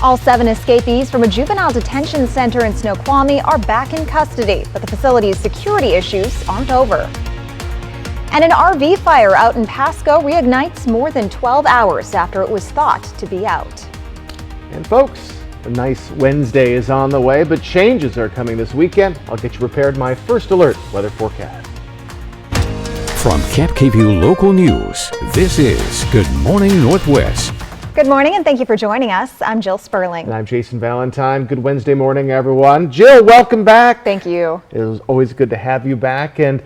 All 7 escapees from a juvenile detention center in Snoqualmie are back in custody, but the facility's security issues aren't over. And an RV fire out in Pasco reignites more than 12 hours after it was thought to be out. And folks, a nice Wednesday is on the way, but changes are coming this weekend. I'll get you prepared. My first alert weather forecast. From Camp KVUE Local News, this is Good Morning Northwest. Good morning and thank you for joining us. I'm Jill Sperling. And I'm Jason Valentine. Good Wednesday morning, everyone. Jill, welcome back. Thank you. It was always good to have you back, and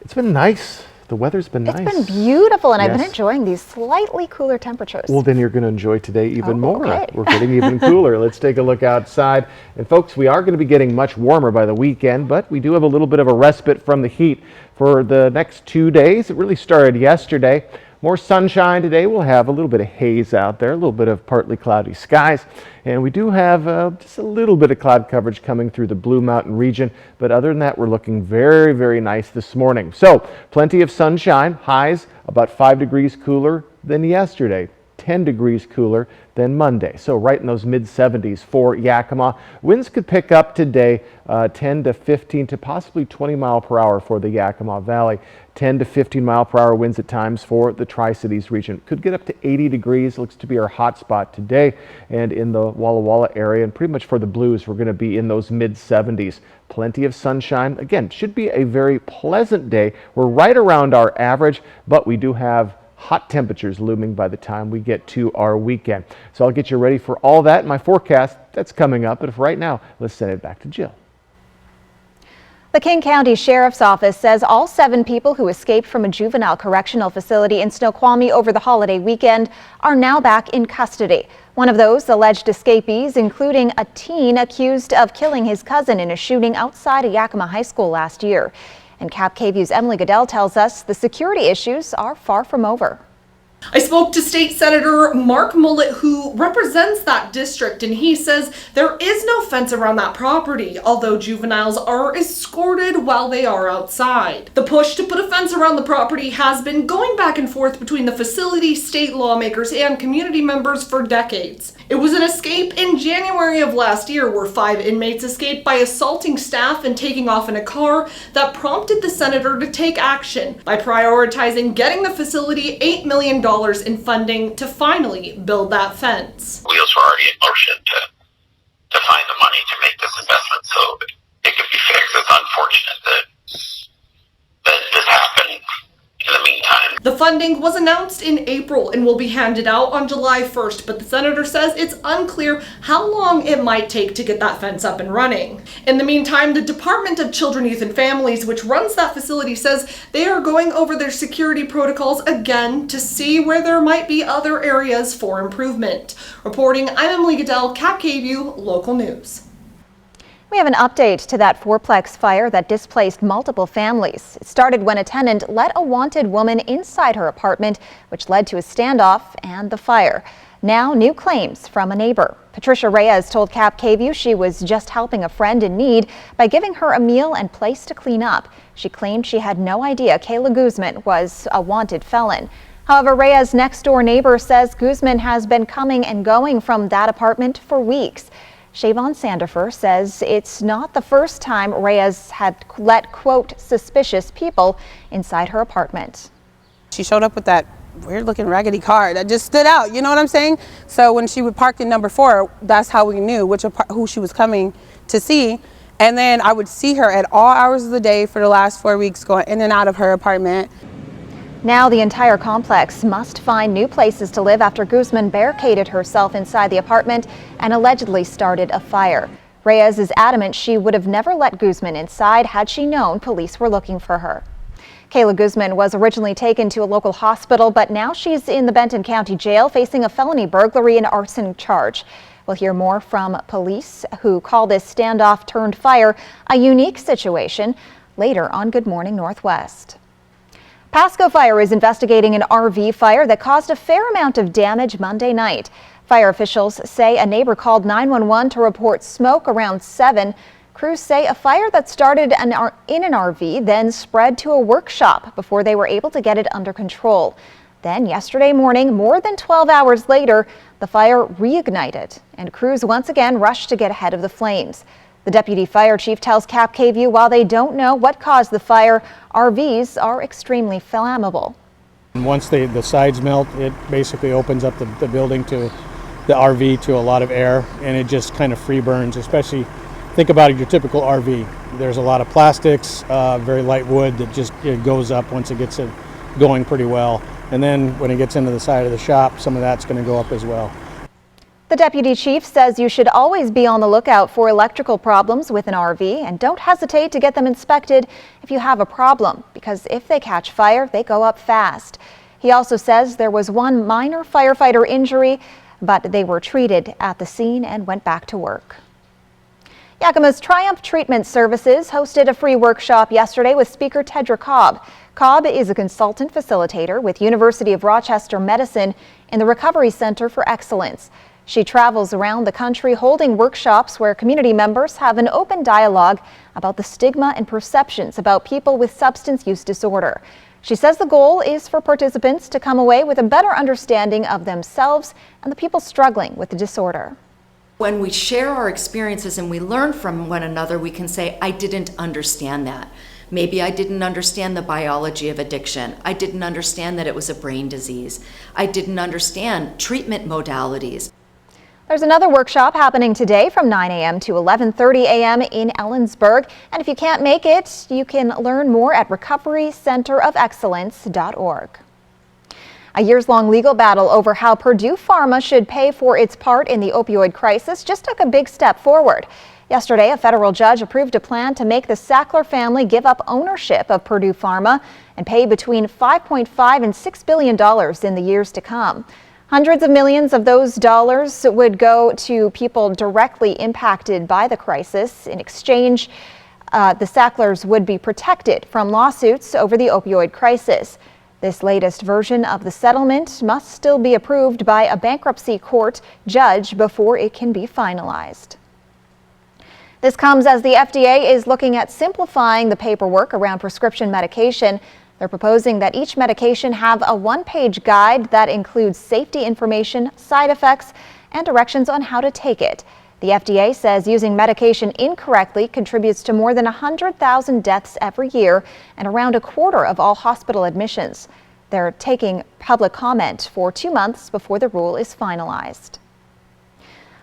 it's been nice. The weather's been nice. It's been beautiful, and Yes. I've been enjoying these slightly cooler temperatures. Well, then you're going to enjoy today even more. Okay. We're getting even cooler. Let's take a look outside. And folks, we are going to be getting much warmer by the weekend, but we do have a little bit of a respite from the heat for the next 2 days. It really started yesterday. More sunshine today. We'll have a little bit of haze out there, a little bit of partly cloudy skies. And we do have just a little bit of cloud coverage coming through the Blue Mountain region. But other than that, we're looking very, very nice this morning. So plenty of sunshine, highs about 5 degrees cooler than yesterday. 10 degrees cooler than Monday. So right in those mid-70s for Yakima. Winds could pick up today 10 to 15 to possibly 20 mile per hour for the Yakima Valley. 10 to 15 mile per hour winds at times for the Tri-Cities region. Could get up to 80 degrees. Looks to be our hot spot today. And in the Walla Walla area and pretty much for the Blues, we're going to be in those mid-70s. Plenty of sunshine. Again, should be a very pleasant day. We're right around our average, but we do have hot temperatures looming by the time we get to our weekend. So I'll get you ready for all that in my forecast. That's coming up. But for right now, let's send it back to Jill. The King County Sheriff's Office says all 7 people who escaped from a juvenile correctional facility in Snoqualmie over the holiday weekend are now back in custody. One of those alleged escapees, including a teen accused of killing his cousin in a shooting outside a Yakima high school last year. And Cap KVUE's Emily Goodell tells us the security issues are far from over. I spoke to State Senator Mark Mullet, who represents that district, and he says there is no fence around that property, although juveniles are escorted while they are outside. The push to put a fence around the property has been going back and forth between the facility, state lawmakers, and community members for decades. It was an escape in January of last year where 5 inmates escaped by assaulting staff and taking off in a car that prompted the senator to take action by prioritizing getting the facility $8 million in funding to finally build that fence. Wheels were already in motion to find the money to make this investment so it could be fixed. It's unfortunate that this happened in the meantime. The funding was announced in April and will be handed out on July 1st, but the senator says it's unclear how long it might take to get that fence up and running. In the meantime, the Department of Children, Youth and Families, which runs that facility, says they are going over their security protocols again to see where there might be other areas for improvement. Reporting, I'm Emily Goodell, Cap KVUE Local News. We have an update to that fourplex fire that displaced multiple families. It started when a tenant let a wanted woman inside her apartment, which led to a standoff and the fire. Now, new claims from a neighbor. Patricia Reyes told Cap KVUE she was just helping a friend in need by giving her a meal and place to clean up. She claimed she had no idea Kayla Guzman was a wanted felon. However, Reyes' next-door neighbor says Guzman has been coming and going from that apartment for weeks. Shavon Sandifer says it's not the first time Reyes had let, quote, suspicious people inside her apartment. She showed up with that weird looking raggedy car that just stood out, you know what I'm saying? So when she would park in number 4, that's how we knew who she was coming to see. And then I would see her at all hours of the day for the last 4 weeks going in and out of her apartment. Now the entire complex must find new places to live after Guzman barricaded herself inside the apartment and allegedly started a fire. Reyes is adamant she would have never let Guzman inside had she known police were looking for her. Kayla Guzman was originally taken to a local hospital, but now she's in the Benton County Jail facing a felony burglary and arson charge. We'll hear more from police who call this standoff turned fire a unique situation later on Good Morning Northwest. Pasco Fire is investigating an RV fire that caused a fair amount of damage Monday night. Fire officials say a neighbor called 911 to report smoke around 7. Crews say a fire that started in an RV then spread to a workshop before they were able to get it under control. Then yesterday morning, more than 12 hours later, the fire reignited and crews once again rushed to get ahead of the flames. The deputy fire chief tells Cap KVUE while they don't know what caused the fire, RVs are extremely flammable. And once the sides melt, it basically opens up the building to the RV to a lot of air, and it just kind of free burns. Especially think about your typical RV. There's a lot of plastics, very light wood that just goes up once it gets it going pretty well. And then when it gets into the side of the shop, some of that's going to go up as well. The deputy chief says you should always be on the lookout for electrical problems with an RV and don't hesitate to get them inspected if you have a problem, because if they catch fire, they go up fast. He also says there was one minor firefighter injury, but they were treated at the scene and went back to work. Yakima's Triumph Treatment Services hosted a free workshop yesterday with Speaker Tedra Cobb. Cobb is a consultant facilitator with University of Rochester Medicine in the Recovery Center for Excellence. She travels around the country holding workshops where community members have an open dialogue about the stigma and perceptions about people with substance use disorder. She says the goal is for participants to come away with a better understanding of themselves and the people struggling with the disorder. When we share our experiences and we learn from one another, we can say, I didn't understand that. Maybe I didn't understand the biology of addiction. I didn't understand that it was a brain disease. I didn't understand treatment modalities. There's another workshop happening today from 9 a.m. to 11:30 a.m. in Ellensburg. And if you can't make it, you can learn more at recoverycenterofexcellence.org. A years-long legal battle over how Purdue Pharma should pay for its part in the opioid crisis just took a big step forward. Yesterday, a federal judge approved a plan to make the Sackler family give up ownership of Purdue Pharma and pay between $5.5 and $6 billion in the years to come. Hundreds of millions of those dollars would go to people directly impacted by the crisis. In exchange, the Sacklers would be protected from lawsuits over the opioid crisis. This latest version of the settlement must still be approved by a bankruptcy court judge before it can be finalized. This comes as the FDA is looking at simplifying the paperwork around prescription medication. They're proposing that each medication have a one-page guide that includes safety information, side effects, and directions on how to take it. The FDA says using medication incorrectly contributes to more than 100,000 deaths every year and around a quarter of all hospital admissions. They're taking public comment for 2 months before the rule is finalized.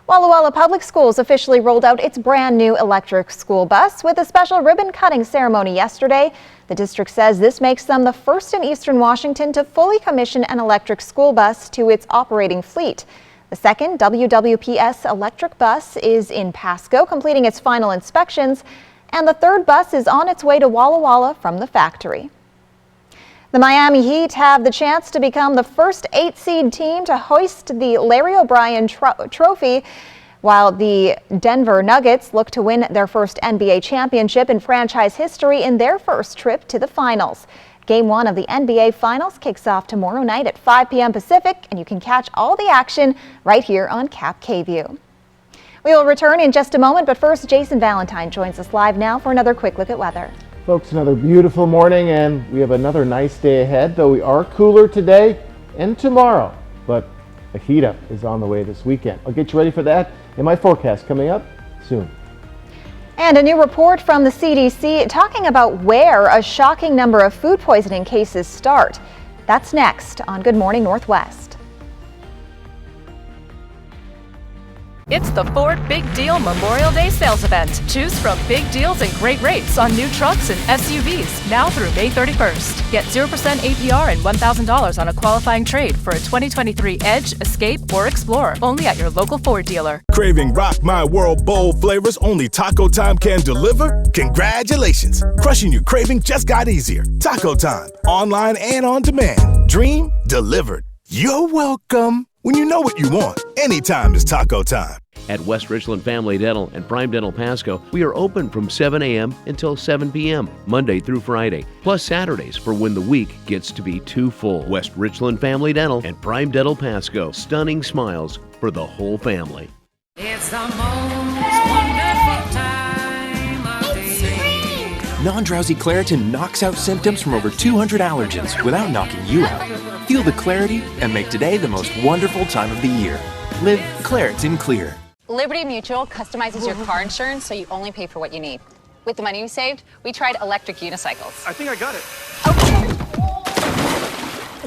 Walla Walla Public Schools officially rolled out its brand new electric school bus with a special ribbon cutting ceremony yesterday. The district says this makes them the first in Eastern Washington to fully commission an electric school bus to its operating fleet. The second WWPS electric bus is in Pasco, completing its final inspections, and the third bus is on its way to Walla Walla from the factory. The Miami Heat have the chance to become the first 8-seed team to hoist the Larry O'Brien Trophy, while the Denver Nuggets look to win their first NBA championship in franchise history in their first trip to the finals. Game 1 of the NBA Finals kicks off tomorrow night at 5 p.m. Pacific, and you can catch all the action right here on Cap KVUE. We will return in just a moment, but first, Jason Valentine joins us live now for another quick look at weather. Folks, another beautiful morning, and we have another nice day ahead, though we are cooler today and tomorrow, but a heat up is on the way this weekend. I'll get you ready for that in my forecast coming up soon. And a new report from the CDC talking about where a shocking number of food poisoning cases start. That's next on Good Morning Northwest. It's the Ford Big Deal Memorial Day sales event. Choose from big deals and great rates on new trucks and SUVs now through May 31st. Get 0% APR and $1,000 on a qualifying trade for a 2023 Edge, Escape, or Explorer. Only at your local Ford dealer. Craving Rock My World bold flavors only Taco Time can deliver? Congratulations! Crushing your craving just got easier. Taco Time, online and on demand. Dream delivered. You're welcome. When you know what you want, anytime is Taco Time. At West Richland Family Dental and Prime Dental Pasco, we are open from 7 a.m. until 7 p.m., Monday through Friday, plus Saturdays for when the week gets to be too full. West Richland Family Dental and Prime Dental Pasco, stunning smiles for the whole family. It's the most wonderful time of the year. Non-drowsy Claritin knocks out symptoms from over 200 allergens without knocking you out. Feel the clarity and make today the most wonderful time of the year. Live Claritin Clear. Liberty Mutual customizes your car insurance so you only pay for what you need. With the money we saved, we tried electric unicycles. I think I got it.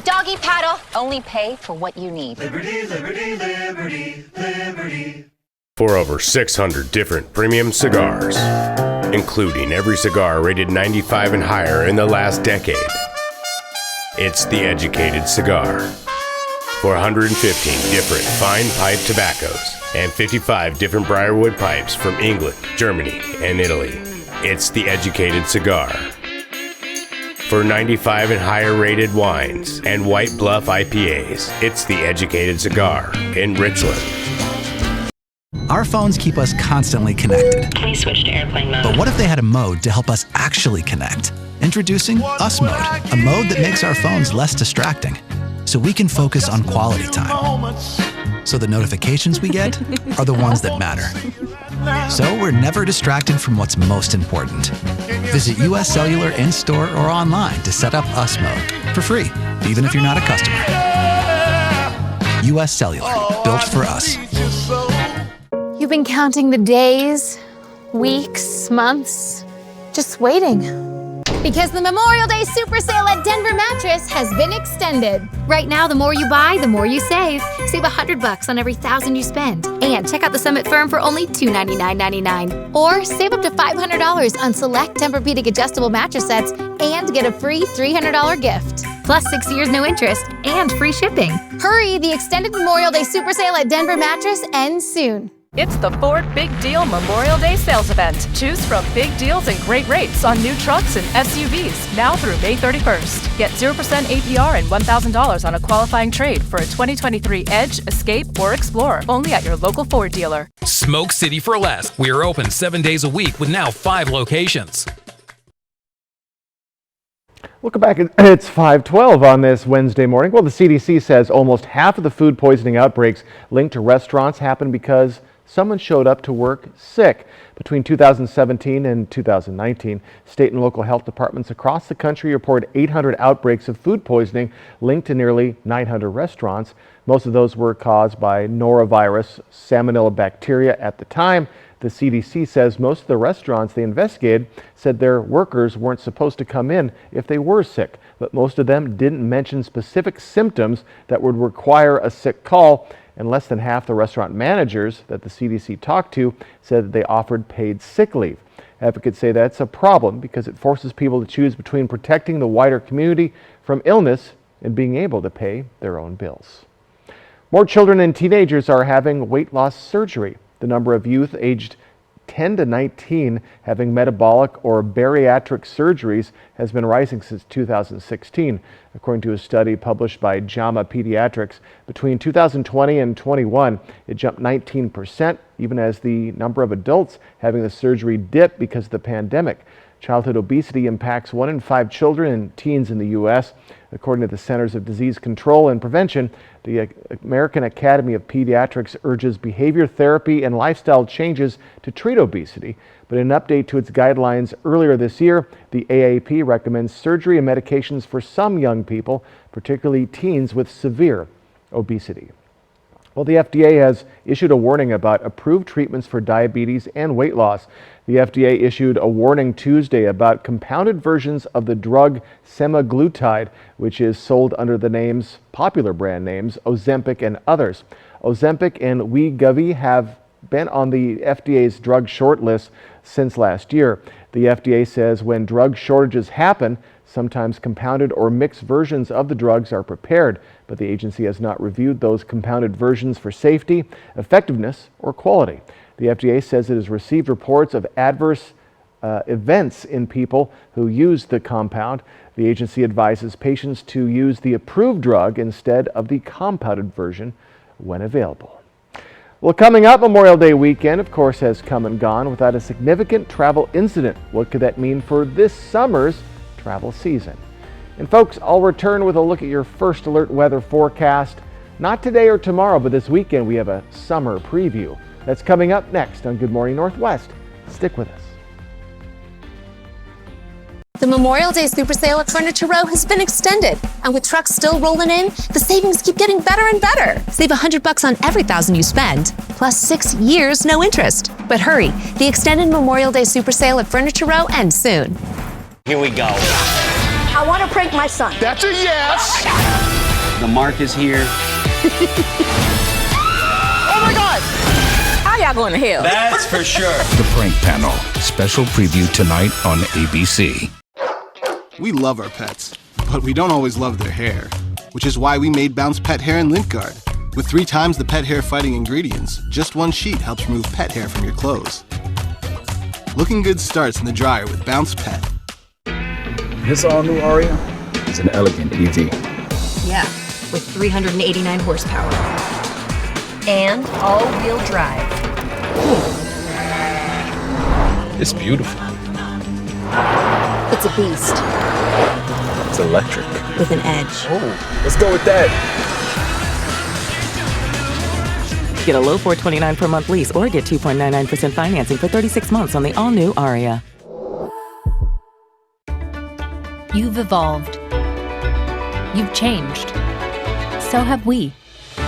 Doggy paddle. Only pay for what you need. Liberty, liberty, liberty, liberty. For over 600 different premium cigars, including every cigar rated 95 and higher in the last decade. It's The Educated Cigar. For 115 different fine pipe tobaccos and 55 different Briarwood pipes from England, Germany, and Italy. It's The Educated Cigar. For 95 and higher rated wines and White Bluff IPAs, it's The Educated Cigar in Richland. Our phones keep us constantly connected. Please switch to airplane mode. But what if they had a mode to help us actually connect? Introducing Us Mode, a mode that makes our phones less distracting, so we can focus on quality time. So the notifications we get are the ones that matter. So we're never distracted from what's most important. Visit US Cellular in-store or online to set up Us Mode for free, even if you're not a customer. US Cellular, built for us. You've been counting the days, weeks, months, just waiting. Because the Memorial Day Super Sale at Denver Mattress has been extended. Right now, the more you buy, the more you save. Save $100 on every $1,000 you spend. And check out the Summit Firm for only $299.99. Or save up to $500 on select Tempur-Pedic adjustable mattress sets and get a free $300 gift. Plus 6 years no interest and free shipping. Hurry, the extended Memorial Day Super Sale at Denver Mattress ends soon. It's the Ford Big Deal Memorial Day sales event. Choose from big deals and great rates on new trucks and SUVs now through May 31st. Get 0% APR and $1,000 on a qualifying trade for a 2023 Edge, Escape, or Explorer. Only at your local Ford dealer. Smoke City for Less. We are open 7 days a week with now 5 locations. Welcome back. It's 5:12 on this Wednesday morning. Well, the CDC says almost half of the food poisoning outbreaks linked to restaurants happened because someone showed up to work sick. Between 2017 and 2019, state and local health departments across the country reported 800 outbreaks of food poisoning linked to nearly 900 restaurants. Most of those were caused by norovirus, salmonella bacteria at the time. The CDC says most of the restaurants they investigated said their workers weren't supposed to come in if they were sick, but most of them didn't mention specific symptoms that would require a sick call. And less than half the restaurant managers that the CDC talked to said that they offered paid sick leave. Advocates say that's a problem because it forces people to choose between protecting the wider community from illness and being able to pay their own bills. More children and teenagers are having weight loss surgery. The number of youth aged 10 to 19 having metabolic or bariatric surgeries has been rising since 2016. According to a study published by JAMA Pediatrics, between 2020 and 21, it jumped 19%, even as the number of adults having the surgery dipped because of the pandemic. Childhood obesity impacts 1 in 5 children and teens in the U.S. According to the Centers of Disease Control and Prevention, the American Academy of Pediatrics urges behavior therapy and lifestyle changes to treat obesity. But in an update to its guidelines earlier this year, the AAP recommends surgery and medications for some young people, particularly teens with severe obesity. Well, the FDA has issued a warning about approved treatments for diabetes and weight loss. The FDA issued a warning Tuesday about compounded versions of the drug semaglutide, which is sold under the popular brand names Ozempic and others. Ozempic and Wegovy have been on the FDA's drug short list since last year. The FDA says when drug shortages happen, sometimes compounded or mixed versions of the drugs are prepared, but the agency has not reviewed those compounded versions for safety, effectiveness, or quality. The FDA says it has received reports of adverse events in people who use the compound. The agency advises patients to use the approved drug instead of the compounded version when available. Well, coming up, Memorial Day weekend, of course, has come and gone without a significant travel incident. What could that mean for this summer's travel season? And folks, I'll return with a look at your first alert weather forecast. Not today or tomorrow, but this weekend we have a summer preview. That's coming up next on Good Morning Northwest. Stick with us. The Memorial Day Super Sale at Furniture Row has been extended, and with trucks still rolling in, the savings keep getting better and better. Save $100 on every $1,000 you spend, plus 6 years, no interest. But hurry, the extended Memorial Day Super Sale at Furniture Row ends soon. Here we go. I want to prank my son. That's a yes. The mark is here. Oh my God! How y'all going to hell? That's for sure. The Prank Panel. Special preview tonight on ABC. We love our pets, but we don't always love their hair, which is why we made Bounce Pet Hair and Lint Guard. With 3 times the pet hair fighting ingredients, just 1 sheet helps remove pet hair from your clothes. Looking good starts in the dryer with Bounce Pet. This all-new Aria is an elegant EV. Yeah, with 389 horsepower. And all-wheel drive. It's beautiful. It's a beast. It's electric. With an edge. Oh, let's go with that. Get a low $429 per month lease or get 2.99% financing for 36 months on the all-new Aria. You've evolved. You've changed. So have we.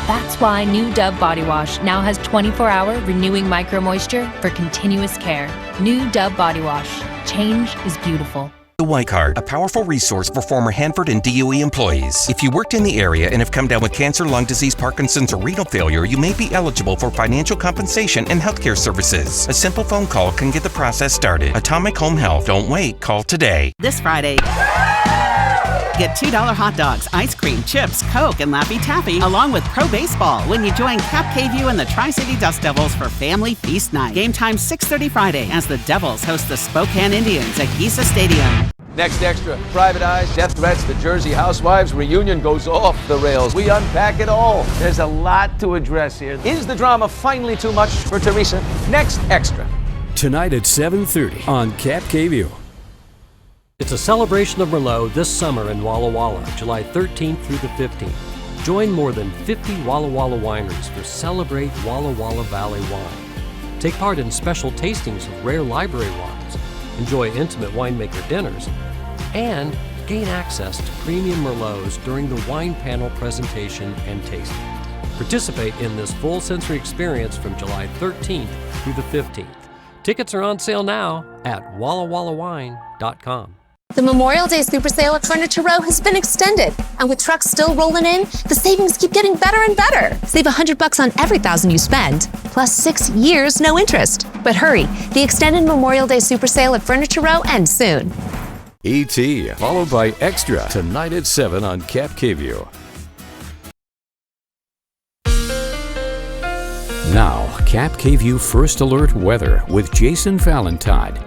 That's why new Dove Body Wash now has 24-hour renewing micro moisture for continuous care. New Dove Body Wash. Change is beautiful. The White Card, a powerful resource for former Hanford and DOE employees. If you worked in the area and have come down with cancer, lung disease, Parkinson's, or renal failure, you may be eligible for financial compensation and healthcare services. A simple phone call can get the process started. Atomic Home Health. Don't wait. Call today. This Friday, get $2 hot dogs, ice cream, chips, Coke, and Laffy Taffy, along with Pro Baseball when you join Cap KVU and the Tri-City Dust Devils for Family Feast Night. Game time 6:30 Friday as the Devils host the Spokane Indians at Giza Stadium. Next Extra, private eyes, death threats, the Jersey Housewives reunion goes off the rails. We unpack it all. There's a lot to address here. Is the drama finally too much for Teresa? Next Extra. Tonight at 7:30 on Cap KVU. It's a celebration of Merlot this summer in Walla Walla, July 13th through the 15th. Join more than 50 Walla Walla wineries for Celebrate Walla Walla Valley Wine. Take part in special tastings of rare library wines, enjoy intimate winemaker dinners, and gain access to premium Merlots during the wine panel presentation and tasting. Participate in this full sensory experience from July 13th through the 15th. Tickets are on sale now at wallawallawine.com. The Memorial Day Super Sale at Furniture Row has been extended, and with trucks still rolling in, the savings keep getting better and better. Save $100 on every $1,000 you spend, plus 6 years, no interest. But hurry, the extended Memorial Day Super Sale at Furniture Row ends soon. E.T. followed by Extra tonight at 7 on Cap KVU. Now, Cap KVU First Alert Weather with Jason Valentine.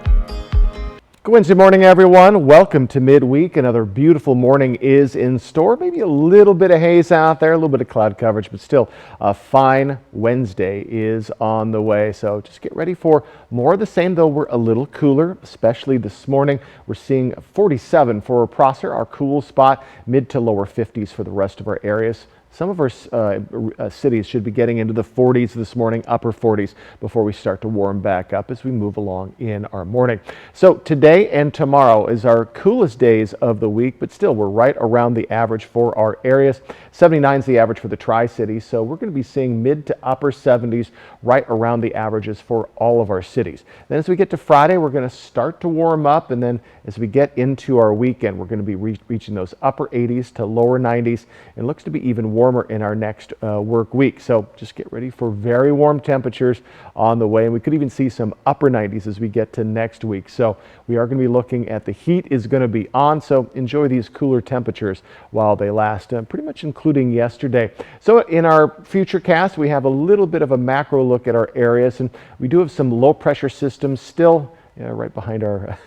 Good Wednesday morning, everyone. Welcome to midweek. Another beautiful morning is in store. Maybe a little bit of haze out there, a little bit of cloud coverage, but still a fine Wednesday is on the way. So just get ready for more of the same, though we're a little cooler, especially this morning. We're seeing 47 for Prosser, our cool spot, mid to lower 50s for the rest of our areas. Some of our cities should be getting into the 40s this morning, upper 40s, before we start to warm back up as we move along in our morning. So today and tomorrow is our coolest days of the week, but still we're right around the average for our areas. 79 is the average for the Tri-Cities, so we're going to be seeing mid to upper 70s right around the averages for all of our cities. Then as we get to Friday, we're going to start to warm up, and then as we get into our weekend, we're going to be reaching those upper 80s to lower 90s, and looks to be even warmer in our next work week. So just get ready for very warm temperatures on the way, and we could even see some upper 90s as we get to next week. So we are going to be looking at the heat is going to be on, so enjoy these cooler temperatures while they last, pretty much including yesterday. So in our future cast, we have a little bit of a macro look at our areas, and we do have some low pressure systems still right behind our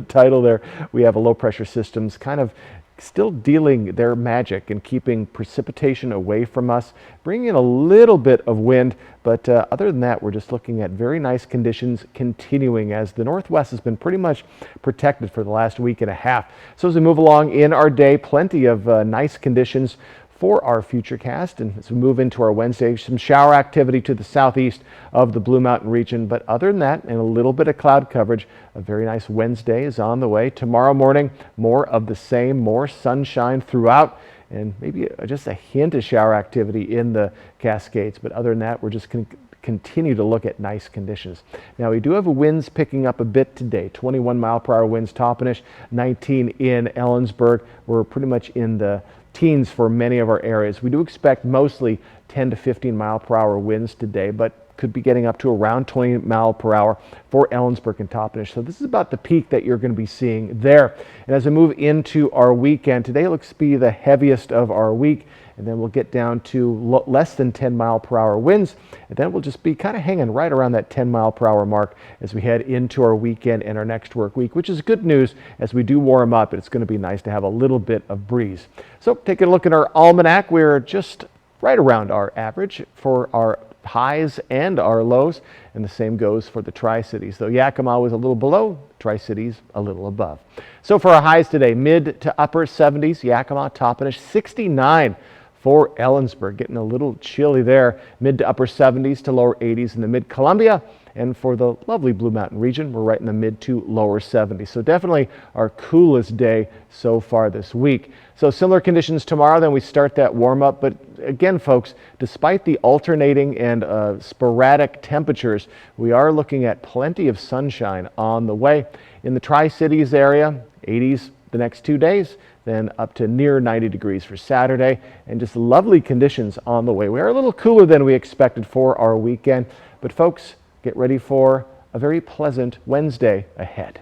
title there. We have a low pressure systems kind of still dealing their magic and keeping precipitation away from us, bringing in a little bit of wind, but other than that, we're just looking at very nice conditions continuing as the Northwest has been pretty much protected for the last week and a half. So as we move along in our day, plenty of nice conditions for our Futurecast. And as we move into our Wednesday, some shower activity to the southeast of the Blue Mountain region. But other than that, and a little bit of cloud coverage, a very nice Wednesday is on the way. Tomorrow morning, more of the same, more sunshine throughout, and maybe just a hint of shower activity in the Cascades. But other than that, we're just going to continue to look at nice conditions. Now, we do have winds picking up a bit today. 21 mile per hour winds Toppenish, 19 in Ellensburg. We're pretty much in the teens for many of our areas. We do expect mostly 10 to 15 mile per hour winds today, but could be getting up to around 20 mile per hour for Ellensburg and Toppenish. So this is about the peak that you're going to be seeing there. And as we move into our weekend, today looks to be the heaviest of our week. And then we'll get down to less than 10 mile per hour winds. And then we'll just be kind of hanging right around that 10 mile per hour mark as we head into our weekend and our next work week, which is good news as we do warm up. It's going to be nice to have a little bit of breeze. So taking a look at our almanac, we're just right around our average for our highs and our lows. And the same goes for the Tri-Cities. Though Yakima was a little below, Tri-Cities a little above. So for our highs today, mid to upper 70s, Yakima, Toppenish, 69. For Ellensburg, getting a little chilly there, mid to upper 70s to lower 80s in the mid-Columbia. And for the lovely Blue Mountain region, we're right in the mid to lower 70s. So definitely our coolest day so far this week. So similar conditions tomorrow, then we start that warm up. But again, folks, despite the alternating and sporadic temperatures, we are looking at plenty of sunshine on the way. In the Tri-Cities area, 80s the next 2 days, then up to near 90 degrees for Saturday, and just lovely conditions on the way. We are a little cooler than we expected for our weekend, but folks, get ready for a very pleasant Wednesday ahead.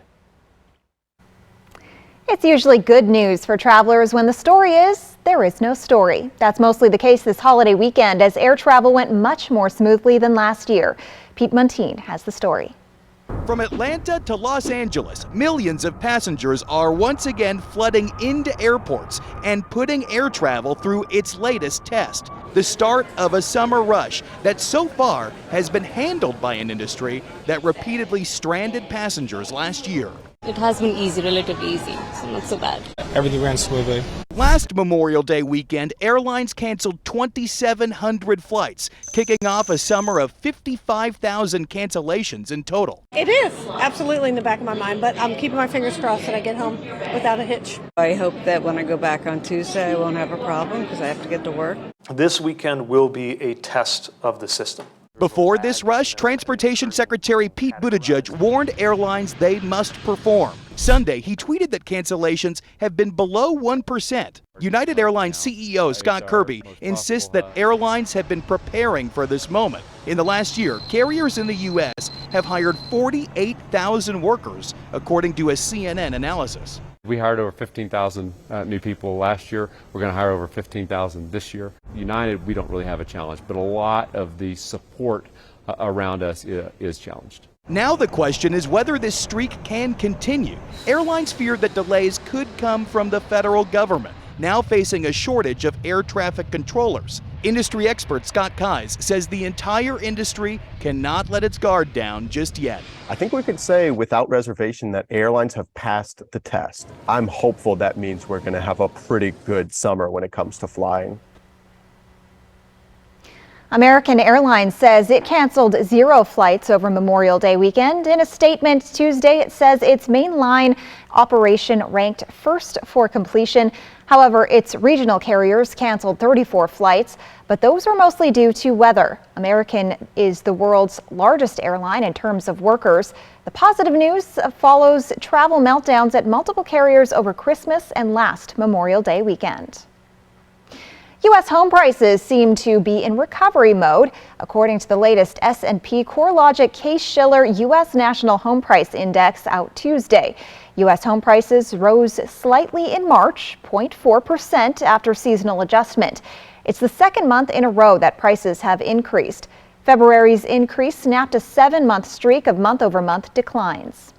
It's usually good news for travelers when the story is there is no story. That's mostly the case this holiday weekend as air travel went much more smoothly than last year. Pete Muntean has the story. From Atlanta to Los Angeles, millions of passengers are once again flooding into airports and putting air travel through its latest test. The start of a summer rush that so far has been handled by an industry that repeatedly stranded passengers last year. It has been easy, relatively easy, so not so bad. Everything ran smoothly. Last Memorial Day weekend, airlines canceled 2,700 flights, kicking off a summer of 55,000 cancellations in total. It is absolutely in the back of my mind, but I'm keeping my fingers crossed that I get home without a hitch. I hope that when I go back on Tuesday, I won't have a problem because I have to get to work. This weekend will be a test of the system. Before this rush, Transportation Secretary Pete Buttigieg warned airlines they must perform. Sunday, he tweeted that cancellations have been below 1%. United Airlines CEO Scott Kirby insists that airlines have been preparing for this moment. In the last year, carriers in the U.S. have hired 48,000 workers, according to a CNN analysis. We hired over 15,000 new people last year. We're going to hire over 15,000 this year. United, we don't really have a challenge, but a lot of the support around us is challenged. Now the question is whether this streak can continue. Airlines fear that delays could come from the federal government, now facing a shortage of air traffic controllers. Industry expert Scott Keyes says the entire industry cannot let its guard down just yet. I think we could say without reservation that airlines have passed the test. I'm hopeful that means we're going to have a pretty good summer when it comes to flying. American Airlines says it canceled 0 flights over Memorial Day weekend. In a statement Tuesday, it says its mainline operation ranked first for completion. However, its regional carriers canceled 34 flights, but those were mostly due to weather. American is the world's largest airline in terms of workers. The positive news follows travel meltdowns at multiple carriers over Christmas and last Memorial Day weekend. U.S. home prices seem to be in recovery mode. According to the latest S&P CoreLogic Case-Shiller U.S. National Home Price Index out Tuesday. U.S. home prices rose slightly in March, 0.4% after seasonal adjustment. It's the second month in a row that prices have increased. February's increase snapped a 7-month streak of month-over-month declines.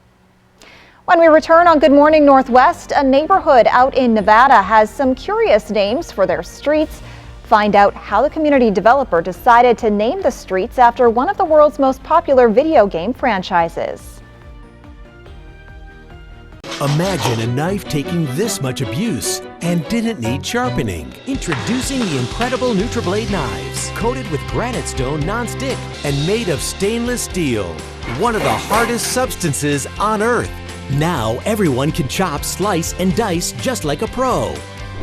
When we return on Good Morning Northwest, a neighborhood out in Nevada has some curious names for their streets. Find out how the community developer decided to name the streets after one of the world's most popular video game franchises. Imagine a knife taking this much abuse and didn't need sharpening. Introducing the incredible NutriBlade knives, coated with granite stone non-stick and made of stainless steel, one of the hardest substances on earth. Now everyone can chop, slice, and dice just like a pro.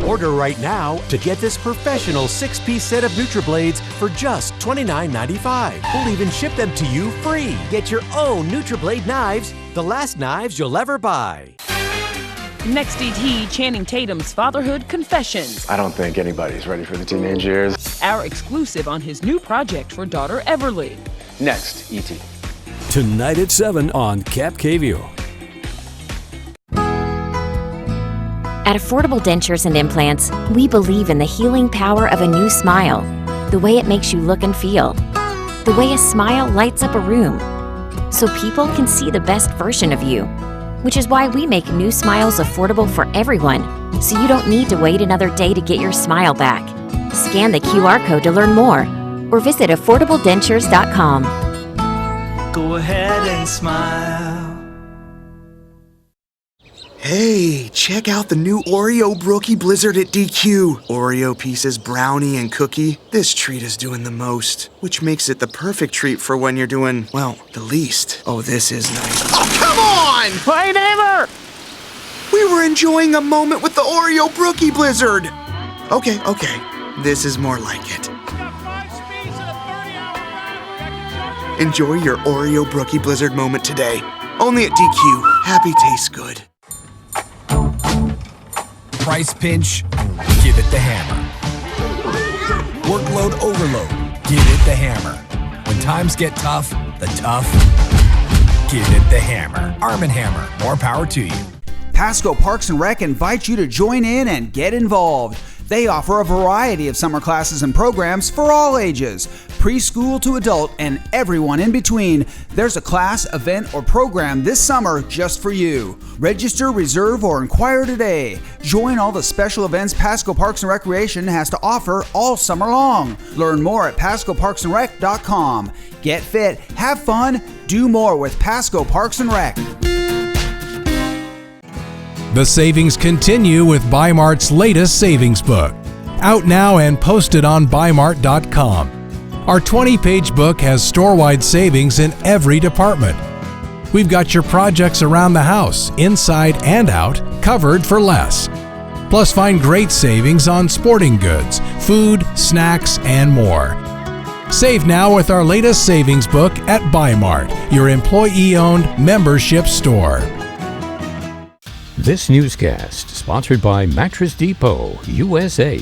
Order right now to get this professional 6-piece set of NutriBlades for just $29.95. We'll even ship them to you free. Get your own NutriBlade knives, the last knives you'll ever buy. Next ET, Channing Tatum's fatherhood confessions. I don't think anybody's ready for the teenage years. Our exclusive on his new project for daughter Everly. Next ET. Tonight at 7 on Cap KView. At Affordable Dentures and Implants, we believe in the healing power of a new smile, the way it makes you look and feel, the way a smile lights up a room, so people can see the best version of you, which is why we make new smiles affordable for everyone, so you don't need to wait another day to get your smile back. Scan the QR code to learn more, or visit affordabledentures.com. Go ahead and smile. Hey, check out the new Oreo Brookie Blizzard at DQ. Oreo pieces, brownie, and cookie. This treat is doing the most, which makes it the perfect treat for when you're doing, well, the least. Oh, this is nice. Oh, come on! Hey, neighbor! We were enjoying a moment with the Oreo Brookie Blizzard. Okay. This is more like it. Enjoy your Oreo Brookie Blizzard moment today. Only at DQ. Happy tastes good. Price pinch? Give it the hammer. Workload overload? Give it the hammer. When times get tough, the tough, give it the hammer. Arm & Hammer, more power to you. Pasco Parks and Rec invites you to join in and get involved. They offer a variety of summer classes and programs for all ages, preschool to adult, and everyone in between. There's a class, event, or program this summer just for you. Register, reserve, or inquire today. Join all the special events Pasco Parks and Recreation has to offer all summer long. Learn more at PascoParksandRec.com. Get fit, have fun, do more with Pasco Parks and Rec. The savings continue with Bi-Mart's latest savings book. Out now and posted on Bi-Mart.com. Our 20-page book has store-wide savings in every department. We've got your projects around the house, inside and out, covered for less. Plus, find great savings on sporting goods, food, snacks, and more. Save now with our latest savings book at Bi-Mart, your employee-owned membership store. This newscast sponsored by Mattress Depot USA.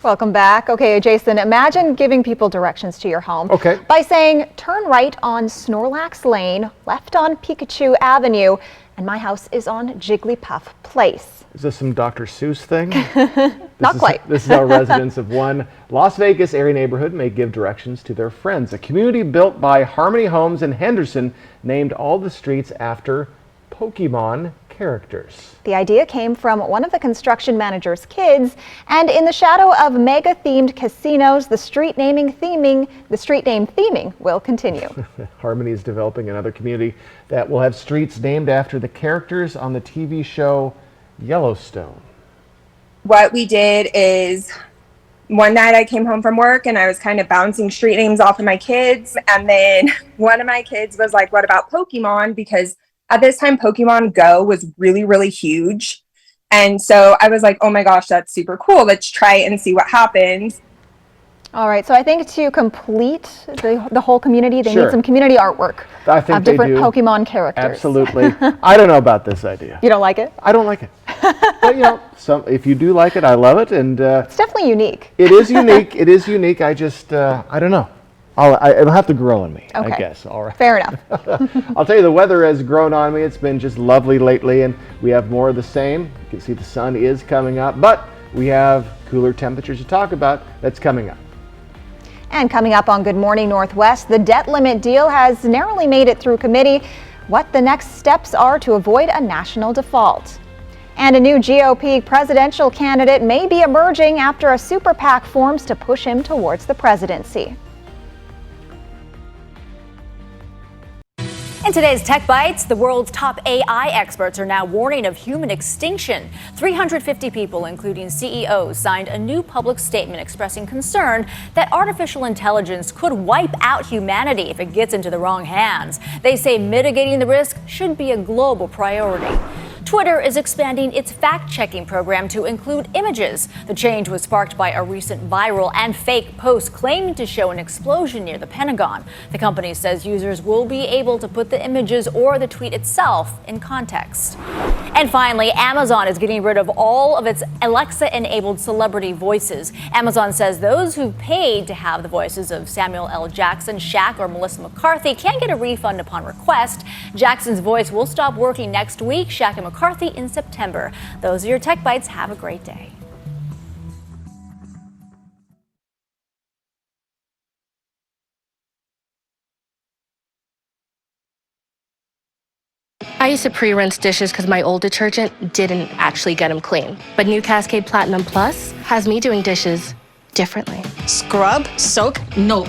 Welcome back. Okay, Jason, imagine giving people directions to your home. Okay. By saying, turn right on Snorlax Lane, left on Pikachu Avenue, and my house is on Jigglypuff Place. Is this some Dr. Seuss thing? Not quite. This is how residents of one Las Vegas area neighborhood may give directions to their friends. A community built by Harmony Homes in Henderson named all the streets after Pokemon characters. The idea came from one of the construction manager's kids, and in the shadow of mega-themed casinos, the street name theming will continue. Harmony is developing another community that will have streets named after the characters on the TV show Yellowstone. What we did is one night I came home from work and I was kind of bouncing street names off of my kids, and then one of my kids was like, what about Pokemon? Because at this time, Pokemon Go was really, really huge. And so I was like, oh my gosh, that's super cool. Let's try and see what happens. All right, so I think to complete the whole community, they Sure. need some community artwork I think of different they do. Pokemon characters. Absolutely. I don't know about this idea. You don't like it? I don't like it. But you know, if you do like it, I love it. And It's definitely unique. it is unique. It is unique. I just, I don't know. It'll have to grow on me, Okay. I guess. All right. Fair enough. I'll tell you, the weather has grown on me. It's been just lovely lately, and we have more of the same. You can see the sun is coming up, but we have cooler temperatures to talk about. That's coming up. And coming up on Good Morning Northwest, the debt limit deal has narrowly made it through committee. What the next steps are to avoid a national default. And a new GOP presidential candidate may be emerging after a super PAC forms to push him towards the presidency. In today's Tech Bites, the world's top AI experts are now warning of human extinction. 350 people, including CEOs, signed a new public statement expressing concern that artificial intelligence could wipe out humanity if it gets into the wrong hands. They say mitigating the risk should be a global priority. Twitter is expanding its fact-checking program to include images. The change was sparked by a recent viral and fake post claiming to show an explosion near the Pentagon. The company says users will be able to put the images or the tweet itself in context. And finally, Amazon is getting rid of all of its Alexa-enabled celebrity voices. Amazon says those who paid to have the voices of Samuel L. Jackson, Shaq, or Melissa McCarthy can get a refund upon request. Jackson's voice will stop working next week, Shaq and McCarthy in September. Those are your Tech Bites. Have a great day. I used to pre-rinse dishes because my old detergent didn't actually get them clean. But new Cascade Platinum Plus has me doing dishes differently. Scrub, soak, nope.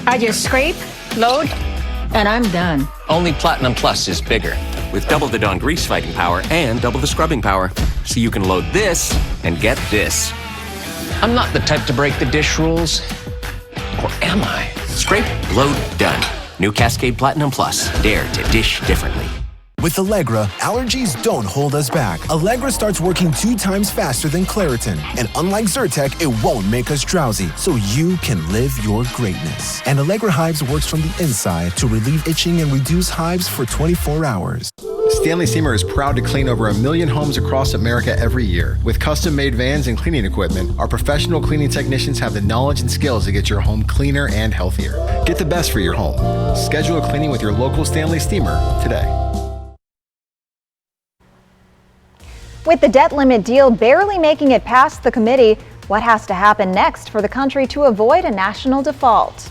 I just scrape, load, and I'm done. Only Platinum Plus is bigger, with double the Dawn grease fighting power and double the scrubbing power. So you can load this and get this. I'm not the type to break the dish rules. Or am I? Scrape, load, done. New Cascade Platinum Plus. Dare to dish differently. With Allegra, allergies don't hold us back. Allegra starts working 2 times faster than Claritin. And unlike Zyrtec, it won't make us drowsy, so you can live your greatness. And Allegra Hives works from the inside to relieve itching and reduce hives for 24 hours. Stanley Steamer is proud to clean over 1 million homes across America every year. With custom-made vans and cleaning equipment, our professional cleaning technicians have the knowledge and skills to get your home cleaner and healthier. Get the best for your home. Schedule a cleaning with your local Stanley Steamer today. With the debt limit deal barely making it past the committee, what has to happen next for the country to avoid a national default?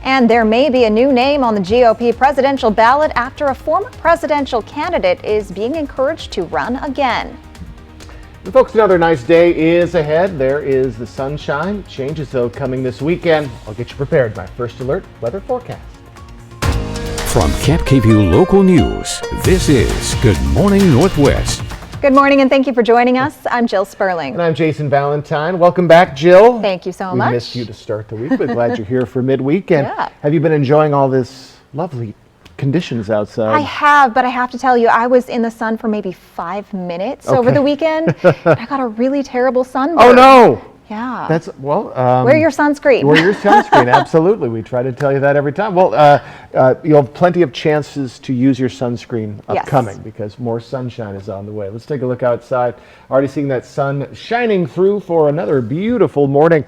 And there may be a new name on the GOP presidential ballot after a former presidential candidate is being encouraged to run again. And folks, another nice day is ahead. There is the sunshine. Changes though coming this weekend. I'll get you prepared. My first alert weather forecast. From Camp KVUE Local News, this is Good Morning Northwest. Good morning and thank you for joining us. I'm Jill Sperling. And I'm Jason Valentine. Welcome back, Jill. Thank you so much. We missed you to start the week, but glad you're here for midweek. And have you been enjoying all this lovely conditions outside? I have, but I have to tell you, I was in the sun for maybe 5 minutes over the weekend. I got a really terrible sunburn. Oh no! Yeah. That's, well, wear your sunscreen. Wear your sunscreen, absolutely. We try to tell you that every time. Well, you'll have plenty of chances to use your sunscreen upcoming because more sunshine is on the way. Let's take a look outside. Already seeing that sun shining through for another beautiful morning.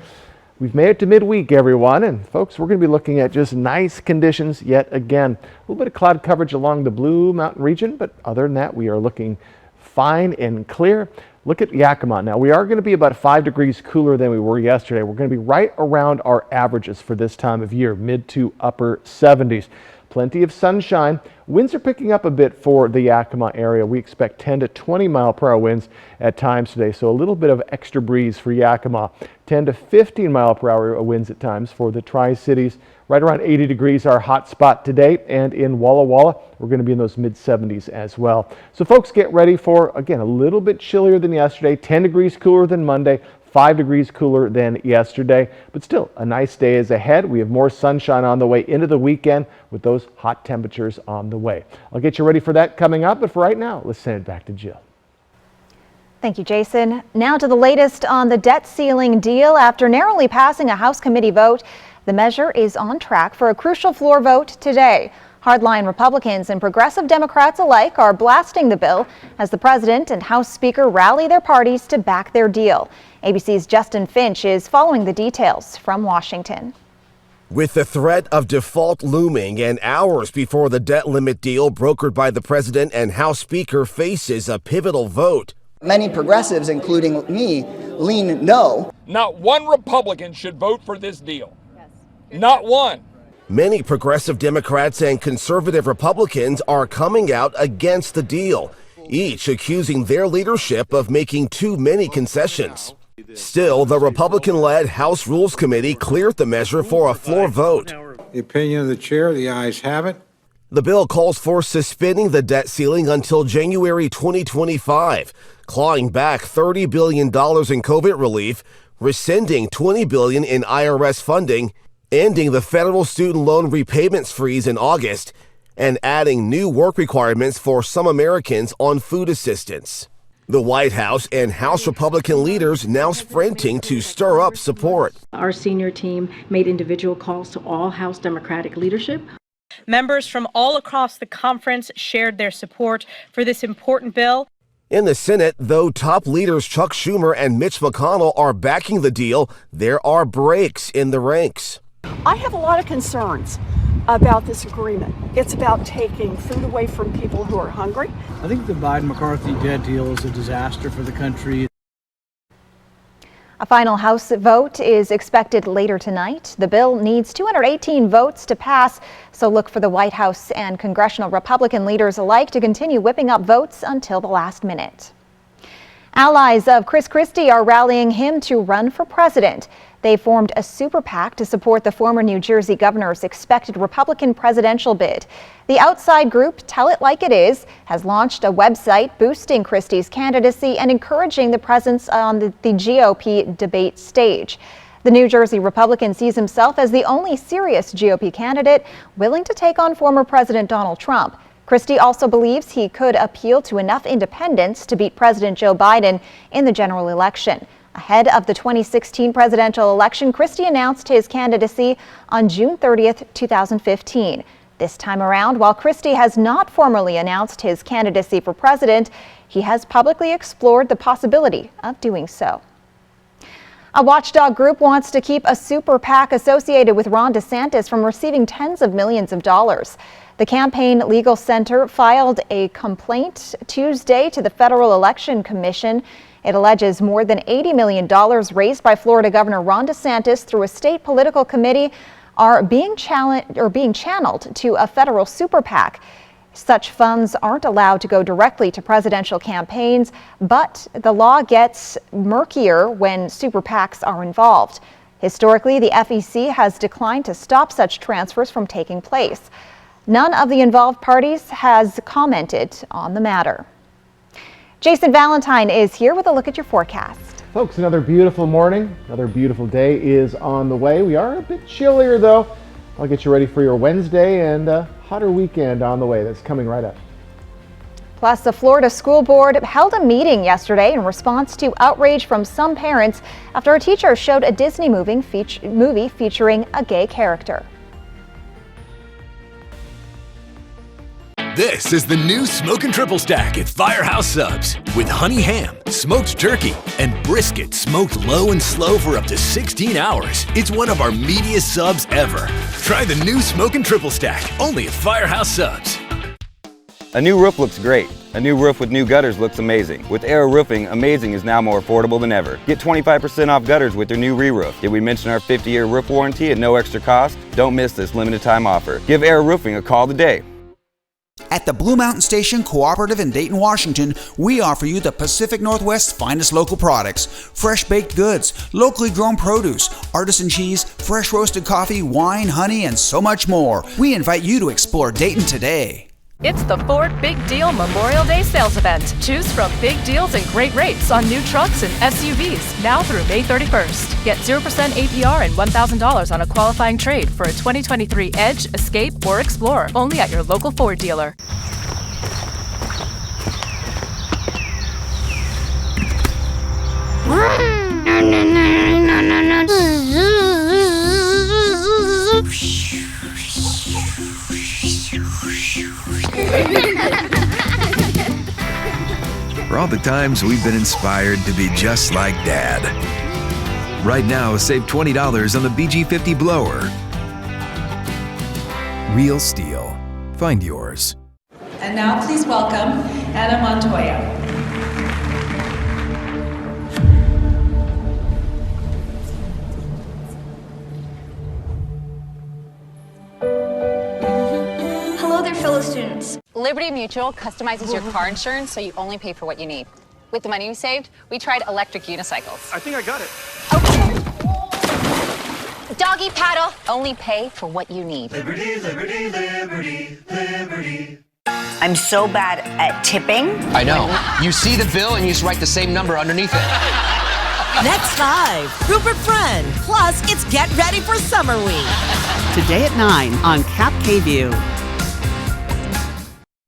We've made it to midweek, everyone, and folks, we're going to be looking at just nice conditions yet again. A little bit of cloud coverage along the Blue Mountain region, but other than that, we are looking fine and clear. Look at Yakima. Now, we are going to be about 5 degrees cooler than we were yesterday. We're going to be right around our averages for this time of year, mid to upper 70s. Plenty of sunshine. Winds are picking up a bit for the Yakima area. We expect 10 to 20 mile per hour winds at times today, so a little bit of extra breeze for Yakima. 10 to 15 mile per hour winds at times for the Tri-Cities. Right around 80 degrees, our hot spot today, and in Walla Walla, we're going to be in those mid 70s as well. So folks, get ready for, again, a little bit chillier than yesterday, 10 degrees cooler than Monday, 5 degrees cooler than yesterday, but still a nice day is ahead. We have more sunshine on the way into the weekend with those hot temperatures on the way. I'll get you ready for that coming up, but for right now, let's send it back to Jill. Thank you, Jason. Now to the latest on the debt ceiling deal. After narrowly passing a House committee vote, the measure is on track for a crucial floor vote today. Hardline Republicans and progressive Democrats alike are blasting the bill as the president and House Speaker rally their parties to back their deal. ABC's Justin Finch is following the details from Washington. With the threat of default looming and hours before the debt limit deal brokered by the president and House Speaker faces a pivotal vote. Many progressives, including me, lean no. Not one Republican should vote for this deal. Not one. Many progressive Democrats and conservative Republicans are coming out against the deal, each accusing their leadership of making too many concessions. Still, the Republican-led House Rules Committee cleared the measure for a floor vote. The opinion of the chair, the ayes have it. The bill calls for suspending the debt ceiling until January 2025, clawing back $30 billion in COVID relief, rescinding $20 billion in IRS funding, ending the federal student loan repayments freeze in August, and adding new work requirements for some Americans on food assistance. The White House and House Republican leaders now sprinting to stir up support. Our senior team made individual calls to all House Democratic leadership. Members from all across the conference shared their support for this important bill. In the Senate, though top leaders Chuck Schumer and Mitch McConnell are backing the deal, there are breaks in the ranks. I have a lot of concerns about this agreement. It's about taking food away from people who are hungry. I think the Biden-McCarthy debt deal is a disaster for the country. A final House vote is expected later tonight. The bill needs 218 votes to pass, so look for the White House and congressional Republican leaders alike to continue whipping up votes until the last minute. Allies of Chris Christie are rallying him to run for president. They formed a super PAC to support the former New Jersey governor's expected Republican presidential bid. The outside group, Tell It Like It Is, has launched a website boosting Christie's candidacy and encouraging the presence on the GOP debate stage. The New Jersey Republican sees himself as the only serious GOP candidate willing to take on former President Donald Trump. Christie also believes he could appeal to enough independents to beat President Joe Biden in the general election. Ahead of the 2016 presidential election, Christie announced his candidacy on June 30th, 2015. This time around, while Christie has not formally announced his candidacy for president, he has publicly explored the possibility of doing so. A watchdog group wants to keep a super PAC associated with Ron DeSantis from receiving tens of millions of dollars. The Campaign Legal Center filed a complaint Tuesday to the Federal Election Commission. It alleges more than $80 million raised by Florida Governor Ron DeSantis through a state political committee are being channeled to a federal super PAC. Such funds aren't allowed to go directly to presidential campaigns, but the law gets murkier when super PACs are involved. Historically, the FEC has declined to stop such transfers from taking place. None of the involved parties has commented on the matter. Jason Valentine is here with a look at your forecast. Folks, another beautiful morning, another beautiful day is on the way. We are a bit chillier though. I'll get you ready for your Wednesday and a hotter weekend on the way. That's coming right up. Plus, the Florida School Board held a meeting yesterday in response to outrage from some parents after a teacher showed a Disney movie featuring a gay character. This is the new Smokin' Triple Stack at Firehouse Subs with honey ham, smoked turkey, and brisket smoked low and slow for up to 16 hours. It's one of our meatiest subs ever. Try the new Smokin' Triple Stack only at Firehouse Subs. A new roof looks great. A new roof with new gutters looks amazing. With Arrow Roofing, amazing is now more affordable than ever. Get 25% off gutters with their new re-roof. Did we mention our 50-year roof warranty at no extra cost? Don't miss this limited time offer. Give Arrow Roofing a call today. At the Blue Mountain Station Cooperative in Dayton, Washington, we offer you the Pacific Northwest's finest local products. Fresh baked goods, locally grown produce, artisan cheese, fresh roasted coffee, wine, honey, and so much more. We invite you to explore Dayton today. It's the Ford Big Deal Memorial Day sales event. Choose from big deals and great rates on new trucks and SUVs now through May 31st. Get 0% APR and $1,000 on a qualifying trade for a 2023 Edge, Escape, or Explorer. Only at your local Ford dealer. For all the times we've been inspired to be just like Dad. Right now, save $20 on the BG50 blower. Real STIHL. Find yours. And now please welcome Anna Montoya. Hello there, fellow students. Liberty Mutual customizes your car insurance so you only pay for what you need. With the money we saved, we tried electric unicycles. I think I got it. doggy paddle. Only pay for what you need. Liberty, liberty, liberty, liberty. I'm so bad at tipping. I know. You see the bill and you just write the same number underneath it. Next 5, Rupert Friend. Plus, it's Get Ready for Summer Week. Today at 9 on Cap KView.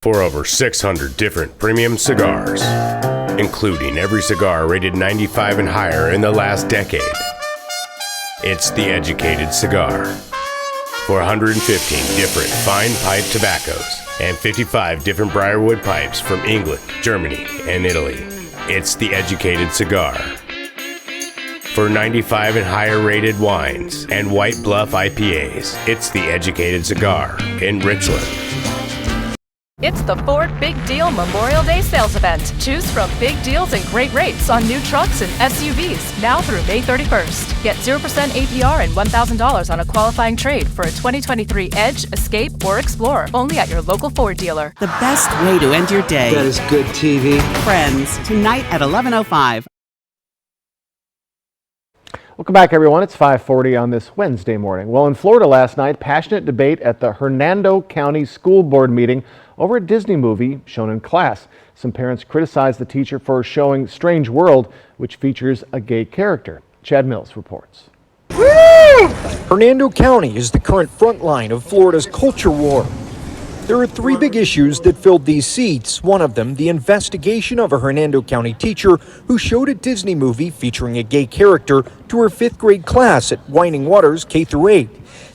For over 600 different premium cigars, including every cigar rated 95 and higher in the last decade. It's The Educated Cigar. For 115 different fine pipe tobaccos and 55 different Briarwood pipes from England, Germany, and Italy. It's The Educated Cigar. For 95 and higher rated wines and White Bluff IPAs, it's The Educated Cigar in Richland. It's the Ford Big Deal Memorial Day sales event. Choose from big deals and great rates on new trucks and SUVs now through May 31st. Get 0% APR and $1,000 on a qualifying trade for a 2023 Edge, Escape, or Explorer. Only at your local Ford dealer. The best way to end your day. That is good TV. Friends, tonight at 11:05. Welcome back, everyone. It's 5:40 on this Wednesday morning. Well, in Florida last night, passionate debate at the Hernando County School Board meeting over a Disney movie shown in class. Some parents criticized the teacher for showing Strange World, which features a gay character. Chad Mills reports. Hernando County is the current front line of Florida's culture war. There are 3 big issues that filled these seats. One of them, the investigation of a Hernando County teacher who showed a Disney movie featuring a gay character to her 5th grade class at Winding Waters K-8.